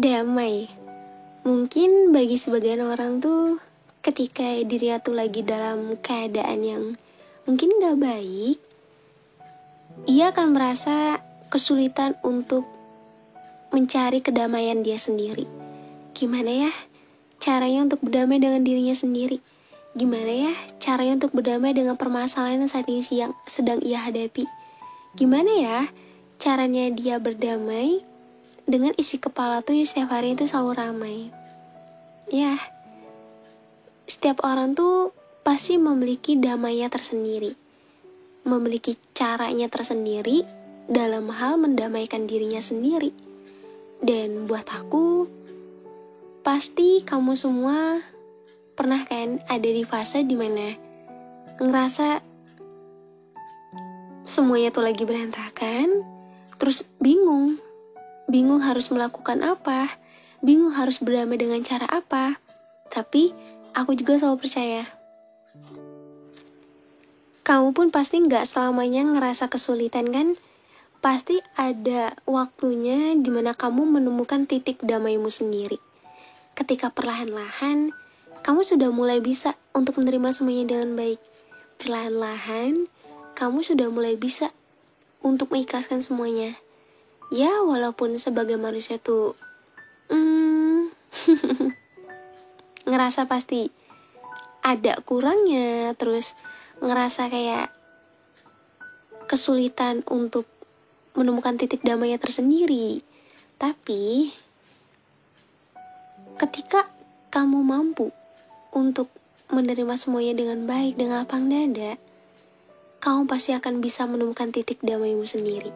Damai. Mungkin bagi sebagian orang tuh ketika dirinya tuh lagi dalam keadaan yang mungkin gak baik, ia akan merasa kesulitan untuk mencari kedamaian dia sendiri. Gimana ya caranya untuk berdamai dengan dirinya sendiri? Gimana ya caranya untuk berdamai dengan permasalahan yang saat ini sedang ia hadapi? Gimana ya caranya dia berdamai dengan isi kepala tuh setiap hari itu selalu ramai? Ya, setiap orang tuh pasti memiliki damainya tersendiri, memiliki caranya tersendiri dalam hal mendamaikan dirinya sendiri. Dan buat aku, pasti kamu semua pernah kan ada di fase dimana ngerasa semuanya tuh lagi berantakan, terus bingung harus melakukan apa, bingung harus berdamai dengan cara apa. Tapi aku juga selalu percaya, kamu pun pasti gak selamanya ngerasa kesulitan kan? Pasti ada waktunya dimana kamu menemukan titik damaimu sendiri. Ketika perlahan-lahan, kamu sudah mulai bisa untuk menerima semuanya dengan baik. Perlahan-lahan, kamu sudah mulai bisa untuk mengikhlaskan semuanya. Ya, walaupun sebagai manusia tuh ngerasa pasti ada kurangnya, terus ngerasa kayak kesulitan untuk menemukan titik damainya tersendiri. Tapi ketika kamu mampu untuk menerima semuanya dengan baik, dengan lapang dada, kamu pasti akan bisa menemukan titik damaimu sendiri.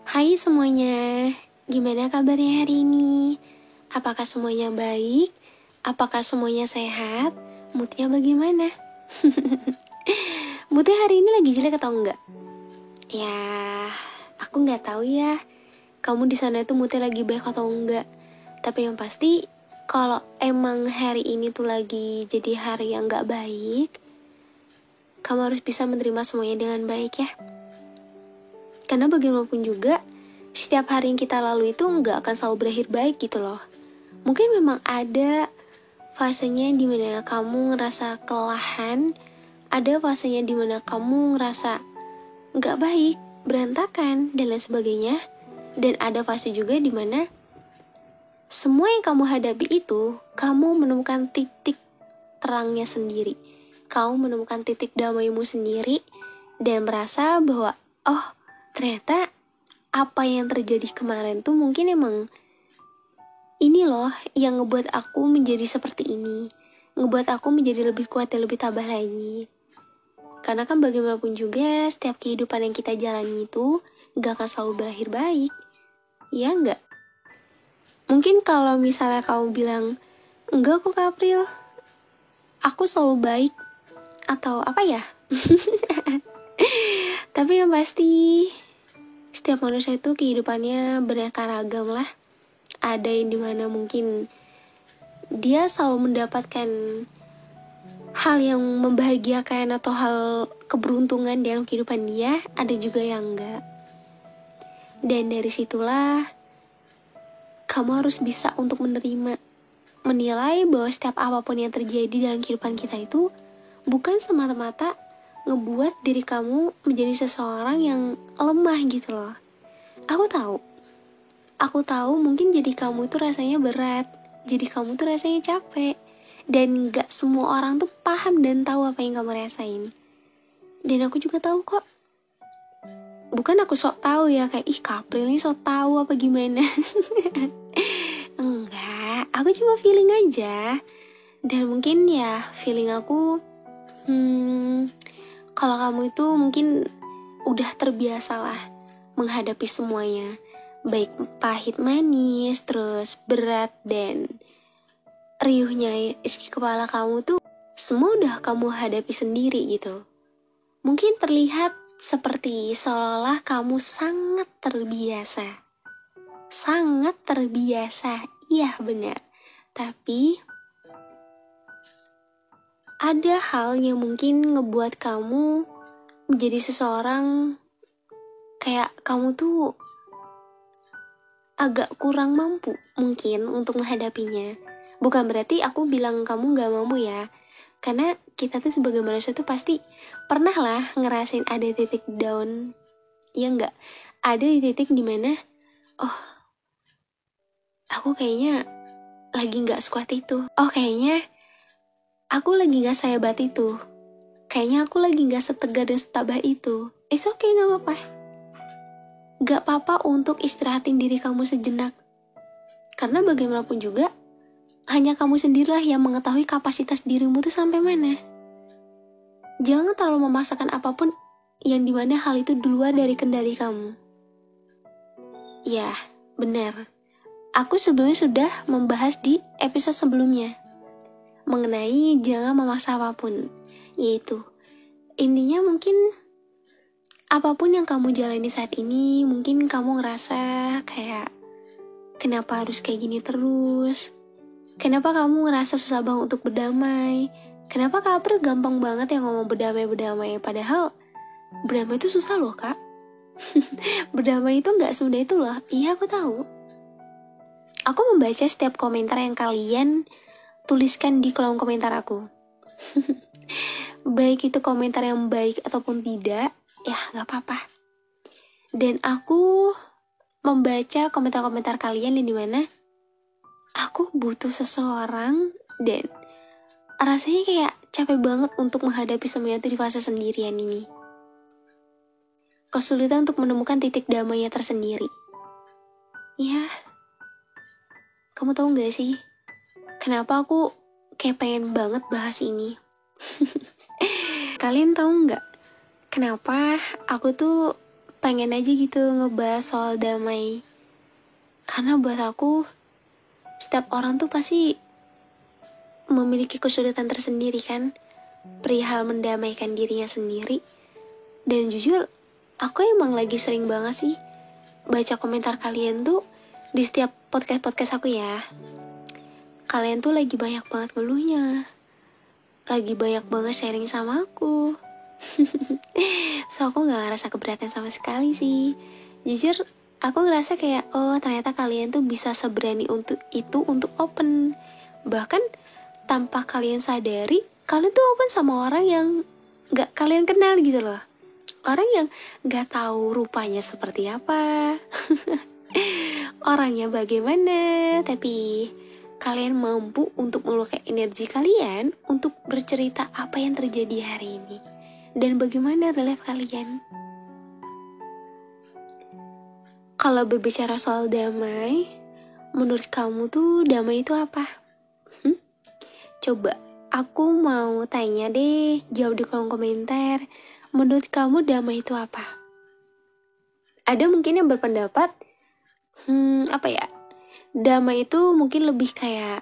Hai semuanya, gimana kabarnya hari ini? Apakah semuanya baik? Apakah semuanya sehat? Moodnya bagaimana? Moodnya hari ini lagi jelek atau enggak? Ya, aku nggak tahu ya. Kamu di sana itu moodnya lagi baik atau enggak? Tapi yang pasti, kalau emang hari ini tuh lagi jadi hari yang nggak baik, kamu harus bisa menerima semuanya dengan baik ya. Karena bagaimanapun juga, setiap hari yang kita lalui itu nggak akan selalu berakhir baik gitu loh. Mungkin memang ada fasenya dimana kamu ngerasa kelelahan, ada fasenya dimana kamu ngerasa nggak baik, berantakan, dan lain sebagainya. Dan ada fase juga dimana semua yang kamu hadapi itu, kamu menemukan titik terangnya sendiri. Kamu menemukan titik damaimu sendiri, dan merasa bahwa, oh, ternyata apa yang terjadi kemarin tuh mungkin emang ini loh yang ngebuat aku menjadi seperti ini, ngebuat aku menjadi lebih kuat dan lebih tabah lagi. Karena kan bagaimanapun juga setiap kehidupan yang kita jalani itu gak akan selalu berakhir baik. Ya enggak? Mungkin kalau misalnya kamu bilang, enggak kok April, aku selalu baik, atau apa ya? Tapi yang pasti setiap manusia itu kehidupannya beraneka ragam lah. Ada yang dimana mungkin dia selalu mendapatkan hal yang membahagiakan atau hal keberuntungan dalam kehidupan dia, ada juga yang enggak. Dan dari situlah kamu harus bisa untuk menilai bahwa setiap apapun yang terjadi dalam kehidupan kita itu bukan semata-mata ngebuat diri kamu menjadi seseorang yang lemah gitu loh. Aku tahu mungkin jadi kamu itu rasanya berat, jadi kamu tuh rasanya capek, dan gak semua orang tuh paham dan tahu apa yang kamu rasain. Dan aku juga tahu kok, bukan aku sok tahu ya, kayak ih Kapril ini sok tahu apa gimana. Enggak, aku cuma feeling aja. Dan mungkin ya feeling aku, kalau kamu itu mungkin udah terbiasa lah menghadapi semuanya, baik pahit manis, terus berat dan riuhnya isi kepala kamu tuh semua udah kamu hadapi sendiri gitu. Mungkin terlihat seperti seolah-olah kamu sangat terbiasa. Sangat terbiasa, iya benar. Tapi ada hal yang mungkin ngebuat kamu menjadi seseorang kayak kamu tuh agak kurang mampu mungkin untuk menghadapinya. Bukan berarti aku bilang kamu gak mampu ya. Karena kita tuh sebagai manusia tuh pasti pernah lah ngerasain ada titik down. Ya enggak? Ada di titik dimana, oh aku kayaknya lagi gak sekuat itu. Oh kayaknya aku lagi gak sehebat itu. Kayaknya aku lagi gak setegar dan setabah itu. It's okay, gak apa-apa. Gak apa-apa untuk istirahatin diri kamu sejenak. Karena bagaimanapun juga, hanya kamu sendirilah yang mengetahui kapasitas dirimu tuh sampai mana. Jangan terlalu memaksakan apapun yang dimana hal itu di luar dari kendali kamu. Ya, benar. Aku sebelumnya sudah membahas di episode sebelumnya mengenai jangan memaksa apapun. Yaitu, intinya mungkin apapun yang kamu jalani saat ini, mungkin kamu ngerasa kayak, kenapa harus kayak gini terus? Kenapa kamu ngerasa susah banget untuk berdamai? Kenapa Kak April gampang banget yang ngomong berdamai-berdamai? Padahal berdamai itu susah loh Kak. Berdamai itu gak semudah itu loh. Iya aku tahu. Aku membaca setiap komentar yang kalian tuliskan di kolom komentar aku. Baik itu komentar yang baik ataupun tidak, ya gak apa-apa. Dan aku membaca komentar-komentar kalian yang dimana aku butuh seseorang dan rasanya kayak capek banget untuk menghadapi semuanya itu di fase sendirian ini. Kesulitan untuk menemukan titik damainya tersendiri. Ya, kamu tahu gak sih, kenapa aku kayak pengen banget bahas ini? Kalian tahu gak, kenapa aku tuh pengen aja gitu ngebahas soal damai? Karena buat aku, setiap orang tuh pasti memiliki kesulitan tersendiri kan, perihal mendamaikan dirinya sendiri. Dan jujur, aku emang lagi sering banget sih baca komentar kalian tuh di setiap podcast aku ya. Kalian tuh lagi banyak banget ngeluhnya, lagi banyak banget sharing sama aku. So aku gak ngerasa keberatan sama sekali sih. Jujur, aku ngerasa kayak, oh ternyata kalian tuh bisa seberani untuk itu, untuk open. Bahkan tanpa kalian sadari, kalian tuh open sama orang yang gak kalian kenal gitu loh. Orang yang gak tahu rupanya seperti apa, orangnya bagaimana, tapi kalian mampu untuk melukai energi kalian untuk bercerita apa yang terjadi hari ini dan bagaimana relief kalian. Kalau berbicara soal damai, menurut kamu tuh damai itu apa? Coba aku mau tanya deh, jawab di kolom komentar. Menurut kamu damai itu apa? Ada mungkin yang berpendapat, apa ya? Damai itu mungkin lebih kayak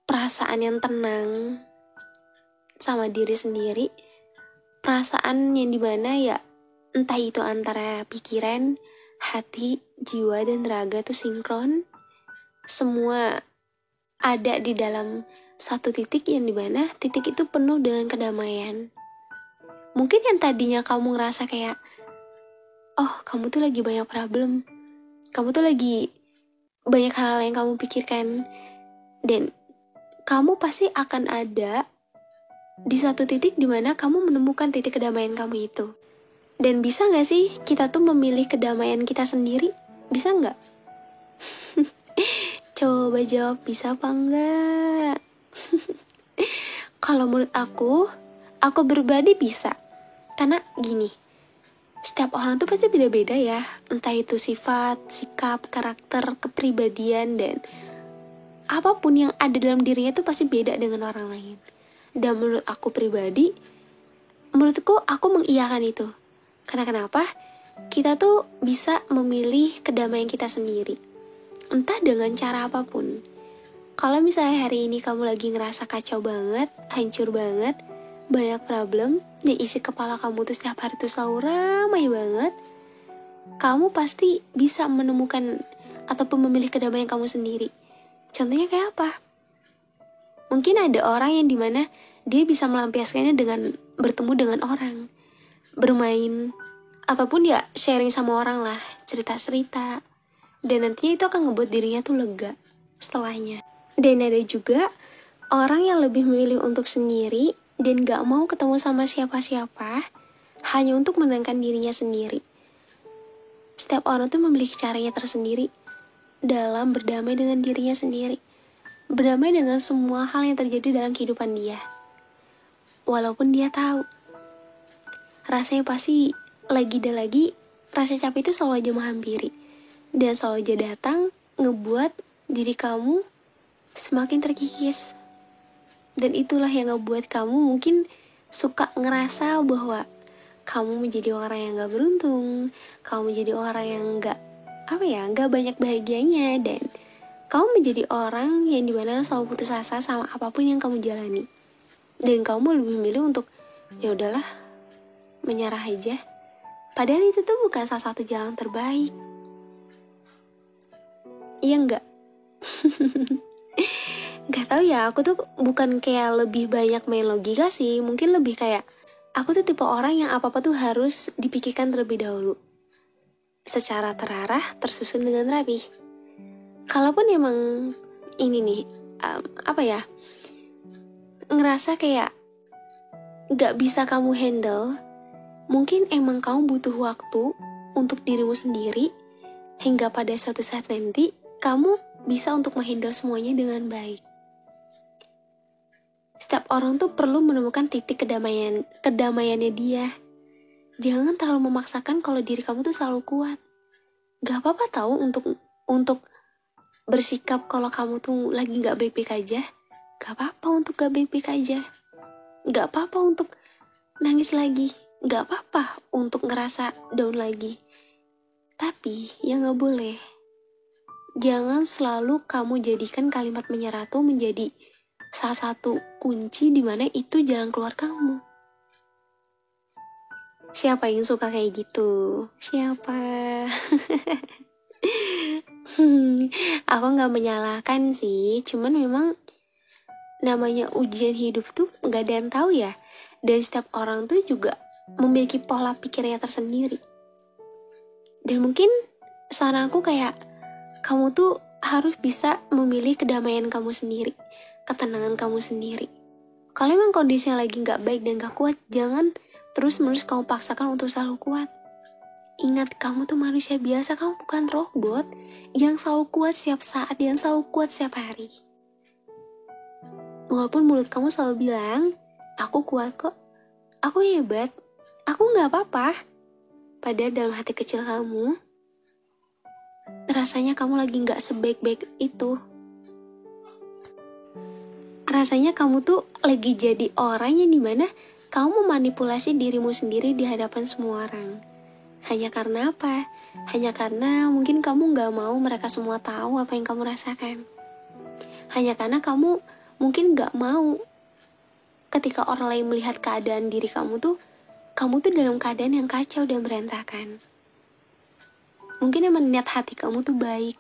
perasaan yang tenang sama diri sendiri. Perasaan yang dimana ya entah itu antara pikiran, hati, jiwa, dan raga tuh sinkron. Semua ada di dalam satu titik yang dimana titik itu penuh dengan kedamaian. Mungkin yang tadinya kamu ngerasa kayak, oh kamu tuh lagi banyak problem, kamu tuh lagi banyak hal yang kamu pikirkan, dan kamu pasti akan ada di satu titik dimana kamu menemukan titik kedamaian kamu itu. Dan bisa gak sih kita tuh memilih kedamaian kita sendiri? Bisa gak? Coba jawab, bisa apa enggak? Kalau menurut aku pribadi bisa. Karena gini, setiap orang tuh pasti beda-beda ya. Entah itu sifat, sikap, karakter, kepribadian, dan apapun yang ada dalam dirinya tuh pasti beda dengan orang lain. Dan menurut aku pribadi, menurutku aku mengiyakan itu. Karena kenapa? Kita tuh bisa memilih kedamaian kita sendiri. Entah dengan cara apapun. Kalau misalnya hari ini kamu lagi ngerasa kacau banget, hancur banget, banyak problem, dan isi kepala kamu tuh setiap hari tuh selalu ramai banget, kamu pasti bisa menemukan ataupun memilih kedamaian kamu sendiri. Contohnya kayak apa? Mungkin ada orang yang dimana dia bisa melampiaskannya dengan bertemu dengan orang, bermain, ataupun ya sharing sama orang lah, cerita-cerita, Dan nantinya itu akan ngebuat dirinya tuh lega setelahnya. Dan ada juga orang yang lebih memilih untuk sendiri dan gak mau ketemu sama siapa-siapa hanya untuk menenangkan dirinya sendiri. Setiap orang tuh memiliki caranya tersendiri dalam berdamai dengan dirinya sendiri. Berdamai dengan semua hal yang terjadi dalam kehidupan dia. Walaupun dia tahu rasanya pasti lagi dan lagi rasa capek itu selalu aja menghampiri. Dan selalu aja datang ngebuat diri kamu semakin terkikis. Dan itulah yang ngebuat kamu mungkin suka ngerasa bahwa kamu menjadi orang yang gak beruntung, kamu menjadi orang yang gak banyak bahagianya, dan kamu menjadi orang yang dimana selalu putus asa sama apapun yang kamu jalani. Dan kamu lebih memilih untuk ya udahlah, menyerah aja. Padahal itu tuh bukan salah satu jalan terbaik. Iya enggak? Gak tau ya, aku tuh bukan kayak lebih banyak main logika sih. Mungkin lebih kayak aku tuh tipe orang yang apa-apa tuh harus dipikirkan terlebih dahulu, secara terarah, tersusun dengan rapi. Kalaupun emang ini nih, ngerasa kayak gak bisa kamu handle, mungkin emang kamu butuh waktu untuk dirimu sendiri, hingga pada suatu saat nanti, kamu bisa untuk menghandle semuanya dengan baik. Setiap orang tuh perlu menemukan titik kedamaiannya dia. Jangan terlalu memaksakan kalau diri kamu tuh selalu kuat. Gak apa-apa tahu untuk bersikap kalau kamu tuh lagi gak baik-baik aja. Gak apa-apa untuk gak baik-baik aja. Gak apa-apa untuk nangis lagi. Gak apa-apa untuk ngerasa down lagi. Tapi yang gak boleh, jangan selalu kamu jadikan kalimat menyerah tuh menjadi salah satu kunci di mana itu jalan keluar kamu. Siapa yang suka kayak gitu? Siapa? Aku gak menyalahkan sih, cuman memang namanya ujian hidup tuh gak ada yang tahu ya. Dan setiap orang tuh juga memiliki pola pikirnya tersendiri. Dan mungkin saran aku kayak kamu tuh harus bisa memilih kedamaian kamu sendiri, ketenangan kamu sendiri. Kalau emang kondisinya lagi gak baik dan gak kuat, jangan terus-menerus kamu paksakan untuk selalu kuat. Ingat, kamu tuh manusia biasa, kamu bukan robot yang selalu kuat setiap saat, yang selalu kuat setiap hari. Walaupun mulut kamu selalu bilang, aku kuat kok, aku hebat, aku gak apa-apa. Padahal dalam hati kecil kamu, rasanya kamu lagi gak sebaik-baik itu. Rasanya kamu tuh lagi jadi orang yang dimana kamu memanipulasi dirimu sendiri di hadapan semua orang. Hanya karena apa? Hanya karena mungkin kamu gak mau mereka semua tahu apa yang kamu rasakan. Hanya karena kamu mungkin gak mau ketika orang lain melihat keadaan diri kamu tuh dalam keadaan yang kacau dan berantakan. Mungkin emang niat hati kamu tuh baik,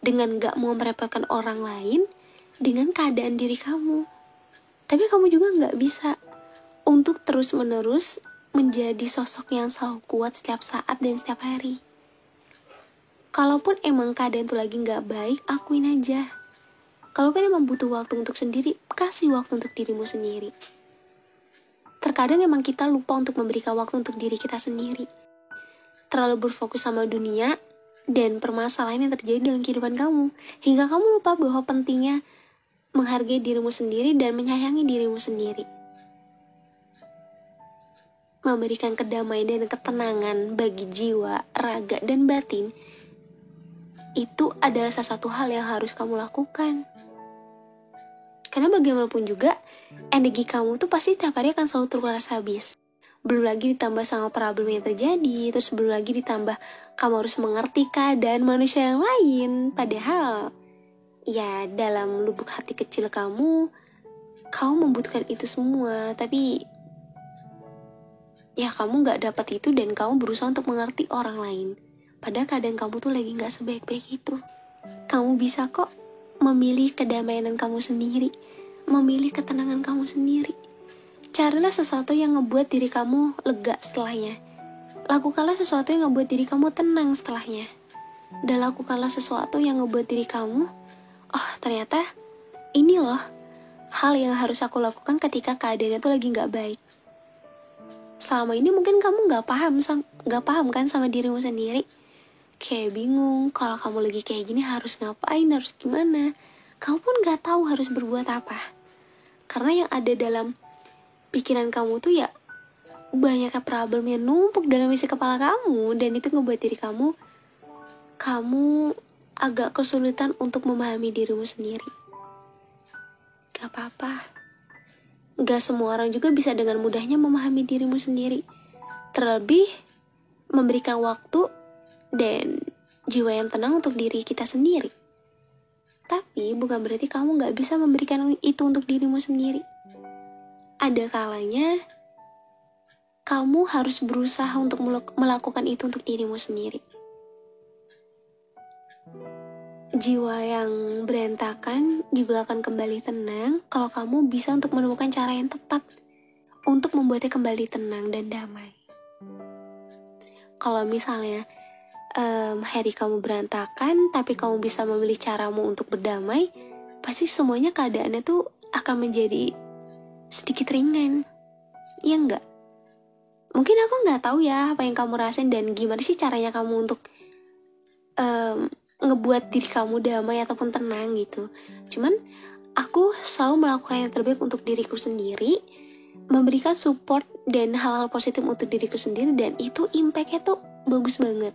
dengan gak mau merepotkan orang lain dengan keadaan diri kamu. Tapi kamu juga gak bisa untuk terus-menerus menjadi sosok yang selalu kuat setiap saat dan setiap hari. Kalaupun emang keadaan itu lagi gak baik, akuin aja. Kalaupun emang butuh waktu untuk sendiri, kasih waktu untuk dirimu sendiri. Terkadang emang kita lupa untuk memberikan waktu untuk diri kita sendiri. Terlalu berfokus sama dunia dan permasalahan yang terjadi dalam kehidupan kamu, hingga kamu lupa bahwa pentingnya menghargai dirimu sendiri dan menyayangi dirimu sendiri. Memberikan kedamaian dan ketenangan bagi jiwa, raga, dan batin, itu adalah salah satu hal yang harus kamu lakukan. Karena bagaimanapun juga, energi kamu tuh pasti setiap hari akan selalu terkuras habis. Belum lagi ditambah sama problem yang terjadi, terus belum lagi ditambah kamu harus mengerti keadaan manusia yang lain. Padahal, ya dalam lubuk hati kecil kamu membutuhkan itu semua. Tapi, ya kamu gak dapat itu dan kamu berusaha untuk mengerti orang lain. Padahal keadaan kamu tuh lagi gak sebaik-baik itu. Kamu bisa kok memilih kedamaian kamu sendiri, memilih ketenangan kamu sendiri. Carilah sesuatu yang ngebuat diri kamu lega setelahnya. Lakukanlah sesuatu yang ngebuat diri kamu tenang setelahnya. dan lakukanlah sesuatu yang ngebuat diri kamu, oh ternyata ini loh hal yang harus aku lakukan ketika keadaannya tuh lagi gak baik. Selama ini mungkin kamu gak paham kan sama dirimu sendiri. Kayak bingung kalau kamu lagi kayak gini harus ngapain, harus gimana. Kamu pun gak tahu harus berbuat apa. Karena yang ada dalam pikiran kamu tuh ya banyaknya problem yang numpuk dalam isi kepala kamu. Dan itu ngebuat diri kamu agak kesulitan untuk memahami dirimu sendiri. Gak apa-apa. Gak semua orang juga bisa dengan mudahnya memahami dirimu sendiri. Terlebih memberikan waktu dan jiwa yang tenang untuk diri kita sendiri. Tapi bukan berarti kamu gak bisa memberikan itu untuk dirimu sendiri. Ada kalanya kamu harus berusaha untuk melakukan itu untuk dirimu sendiri. Jiwa yang berantakan juga akan kembali tenang kalau kamu bisa untuk menemukan cara yang tepat untuk membuatnya kembali tenang dan damai. Kalau misalnya hari kamu berantakan tapi kamu bisa memilih caramu untuk berdamai, pasti semuanya keadaannya tuh akan menjadi sedikit ringan. Ya enggak? Mungkin aku nggak tahu ya apa yang kamu rasain dan gimana sih caranya kamu untuk ngebuat diri kamu damai ataupun tenang gitu. Cuman aku selalu melakukan yang terbaik untuk diriku sendiri, memberikan support dan hal-hal positif untuk diriku sendiri, dan itu impact-nya tuh bagus banget.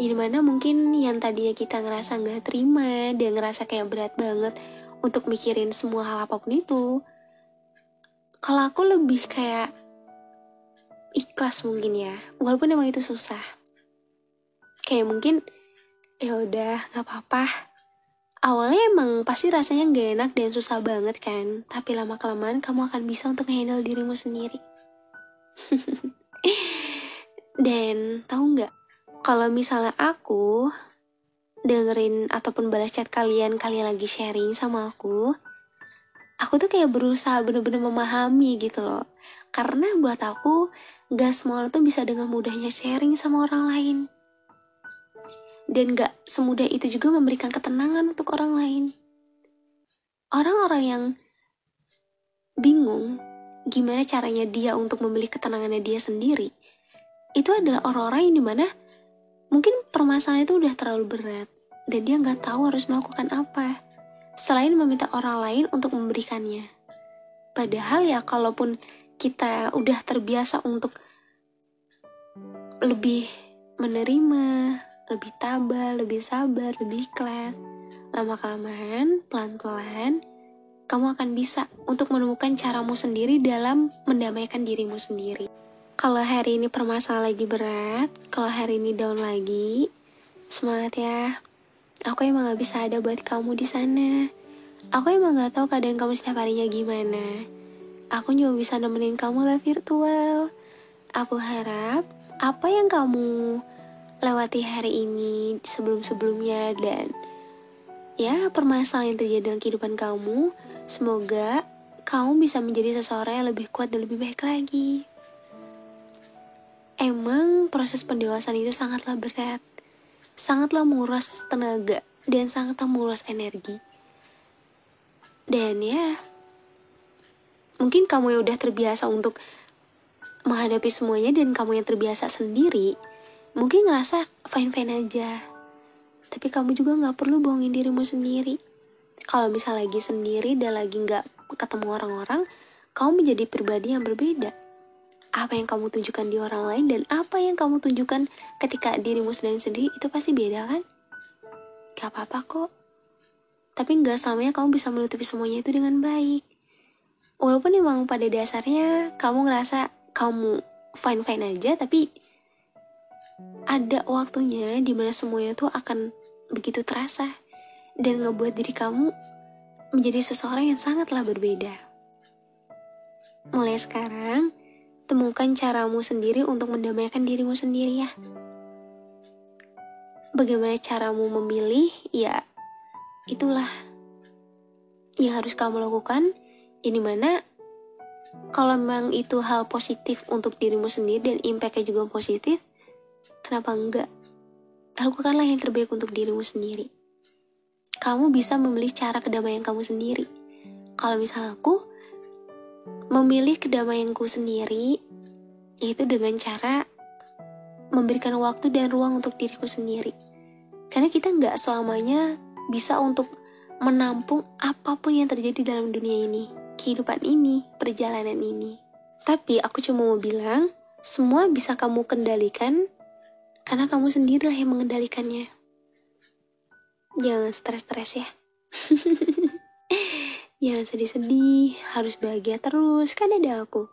Jadi mana mungkin yang tadinya kita ngerasa gak terima dan ngerasa kayak berat banget untuk mikirin semua hal apapun itu, kalau aku lebih kayak ikhlas mungkin ya, walaupun emang itu susah. Kayak mungkin ya udah gak apa-apa. Awalnya emang pasti rasanya gak enak dan susah banget kan, tapi lama-kelamaan kamu akan bisa untuk handle dirimu sendiri. Dan tahu gak, kalau misalnya aku dengerin ataupun balas chat kalian lagi sharing sama aku tuh kayak berusaha bener-bener memahami gitu loh. Karena buat aku, gak semua orang tuh bisa dengan mudahnya sharing sama orang lain. Dan gak semudah itu juga memberikan ketenangan untuk orang lain. Orang-orang yang bingung gimana caranya dia untuk memilih ketenangannya dia sendiri, itu adalah orang-orang yang dimana mungkin permasalahan itu udah terlalu berat dan dia gak tahu harus melakukan apa selain meminta orang lain untuk memberikannya. Padahal ya kalaupun kita udah terbiasa untuk lebih menerima, lebih tabah, lebih sabar, lebih ikhlas, lama-kelamaan, pelan-pelan, kamu akan bisa untuk menemukan caramu sendiri dalam mendamaikan dirimu sendiri. Kalau hari ini permasalahan lagi berat, kalau hari ini down lagi, semangat ya. Aku emang gak bisa ada buat kamu di sana. Aku emang gak tahu keadaan kamu setiap harinya gimana. Aku cuma bisa nemenin kamu lah virtual. Aku harap apa yang kamu lewati hari ini sebelum-sebelumnya dan ya permasalahan yang terjadi dalam kehidupan kamu, semoga kamu bisa menjadi seseorang yang lebih kuat dan lebih baik lagi. Emang proses pendewasaan itu sangatlah berat, sangatlah menguras tenaga dan sangatlah menguras energi. Dan ya mungkin kamu yang udah terbiasa untuk menghadapi semuanya dan kamu yang terbiasa sendiri mungkin ngerasa fine-fine aja. Tapi kamu juga gak perlu bohongin dirimu sendiri. Kalau misal lagi sendiri dan lagi gak ketemu orang-orang, kamu menjadi pribadi yang berbeda. Apa yang kamu tunjukkan di orang lain dan apa yang kamu tunjukkan ketika dirimu sedang sendiri itu pasti beda kan? Gak apa-apa kok. Tapi gak selamanya kamu bisa menutupi semuanya itu dengan baik. Walaupun emang pada dasarnya kamu ngerasa kamu fine-fine aja, tapi ada waktunya dimana semuanya tuh akan begitu terasa dan ngebuat diri kamu menjadi seseorang yang sangatlah berbeda. Mulai sekarang, temukan caramu sendiri untuk mendamaikan dirimu sendiri ya. Bagaimana caramu memilih, ya itulah yang harus kamu lakukan. Ini mana kalau memang itu hal positif untuk dirimu sendiri dan impactnya juga positif, kenapa enggak? lakukanlah yang terbaik untuk dirimu sendiri. Kamu bisa memilih cara kedamaian kamu sendiri. Kalau misal aku memilih kedamaianku sendiri, yaitu dengan cara memberikan waktu dan ruang untuk diriku sendiri. Karena kita nggak selamanya bisa untuk menampung apapun yang terjadi dalam dunia ini, kehidupan ini, perjalanan ini. Tapi aku cuma mau bilang, semua bisa kamu kendalikan karena kamu sendirilah yang mengendalikannya. Jangan stres-stres ya. Jangan sedih-sedih, harus bahagia terus, kan ada aku.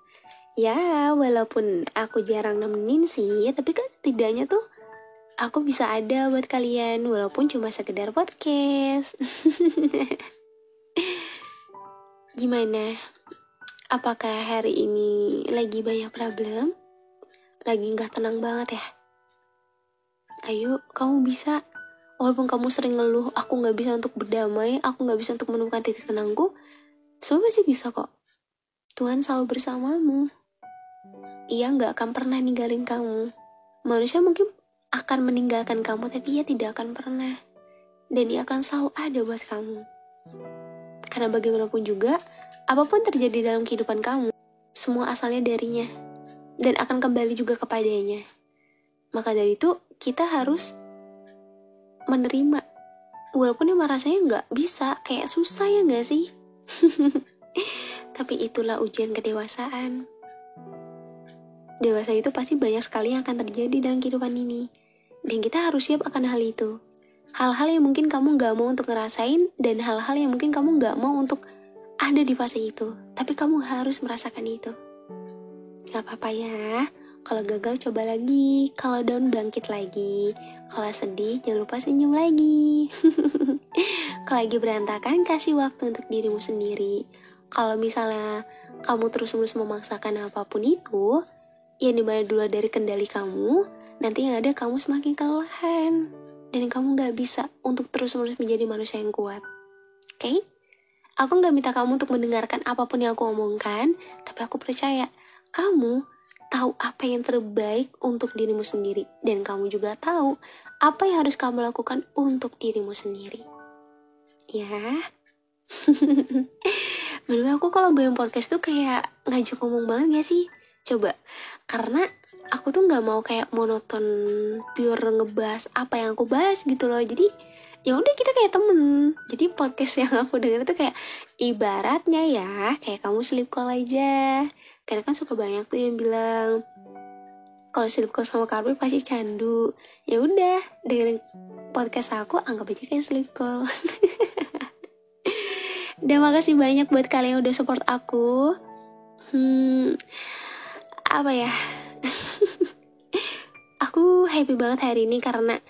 Ya, walaupun aku jarang nemenin sih, tapi kan setidaknya tuh aku bisa ada buat kalian, walaupun cuma sekedar podcast. Gimana? Apakah hari ini lagi banyak problem? Lagi gak tenang banget ya? Ayo, kamu bisa. Walaupun kamu sering ngeluh, aku gak bisa untuk berdamai, aku gak bisa untuk menemukan titik tenangku, semua masih bisa kok. Tuhan selalu bersamamu. Ia gak akan pernah ninggalin kamu. Manusia mungkin akan meninggalkan kamu, tapi ia tidak akan pernah. Dan ia akan selalu ada buat kamu. Karena bagaimanapun juga, apapun terjadi dalam kehidupan kamu, semua asalnya darinya. Dan akan kembali juga kepadanya. Maka dari itu, kita harus menerima. Walaupun emang rasanya gak bisa, kayak susah ya gak sih? Tapi itulah ujian kedewasaan. Dewasa itu pasti banyak sekali yang akan terjadi dalam kehidupan ini. Dan kita harus siap akan hal itu. Hal-hal yang mungkin kamu gak mau untuk ngerasain, dan hal-hal yang mungkin kamu gak mau untuk ada di fase itu. Tapi kamu harus merasakan itu. Gak apa-apa ya. Kalau gagal coba lagi, kalau down bangkit lagi, kalau sedih jangan lupa senyum lagi. Kalau lagi berantakan kasih waktu untuk dirimu sendiri. Kalau misalnya kamu terus-menerus memaksakan apapun itu, yang dimana dulu dari kendali kamu, nanti yang ada kamu semakin kelelahan. Dan kamu gak bisa untuk terus-menerus menjadi manusia yang kuat. Oke? Aku gak minta kamu untuk mendengarkan apapun yang aku omongkan, tapi aku percaya kamu tahu apa yang terbaik untuk dirimu sendiri. Dan kamu juga tahu apa yang harus kamu lakukan untuk dirimu sendiri. Ya. Berdua aku kalau bikin podcast tuh kayak ngajak ngomong banget gak sih? Coba. Karena aku tuh gak mau kayak monoton pure ngebahas apa yang aku bahas gitu loh. Jadi ya udah kita kayak temen. Jadi podcast yang aku denger tuh kayak ibaratnya ya kayak kamu sleep call aja. Karena kan suka banyak tuh yang bilang kalau sleep call sama Karbi pasti candu. Ya udah, dengerin podcast aku anggap aja kayak sleep call. Dan makasih banyak buat kalian yang udah support aku. Apa ya? Aku happy banget hari ini karena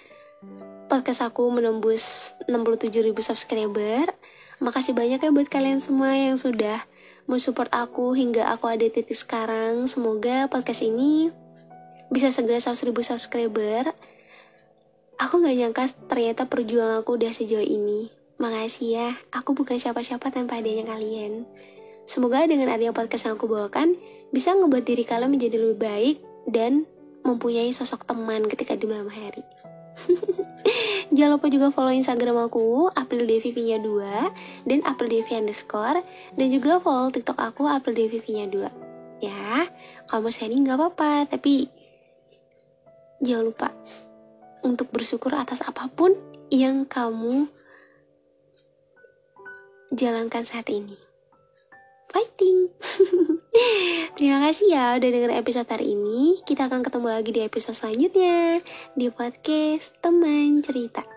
podcast aku menembus 67.000 subscriber. Makasih banyak ya buat kalian semua yang sudah mensupport aku hingga aku ada titik sekarang. Semoga podcast ini bisa segera 100.000 subscriber. Aku gak nyangka ternyata perjuangan aku udah sejauh ini. Makasih ya, aku bukan siapa-siapa tanpa adanya kalian. Semoga dengan adanya podcast yang aku bawakan bisa ngebuat diri kalian menjadi lebih baik dan mempunyai sosok teman ketika di malam hari. Jangan lupa juga follow Instagram aku aprildevivinya 2 dan aprildevi_, dan juga follow TikTok aku aprildevivinya 2. Ya, kalau mau sharing gak apa-apa, tapi jangan lupa untuk bersyukur atas apapun yang kamu jalankan saat ini. Fighting. Terima kasih ya udah denger episode hari ini. Kita akan ketemu lagi di episode selanjutnya di podcast Teman Cerita.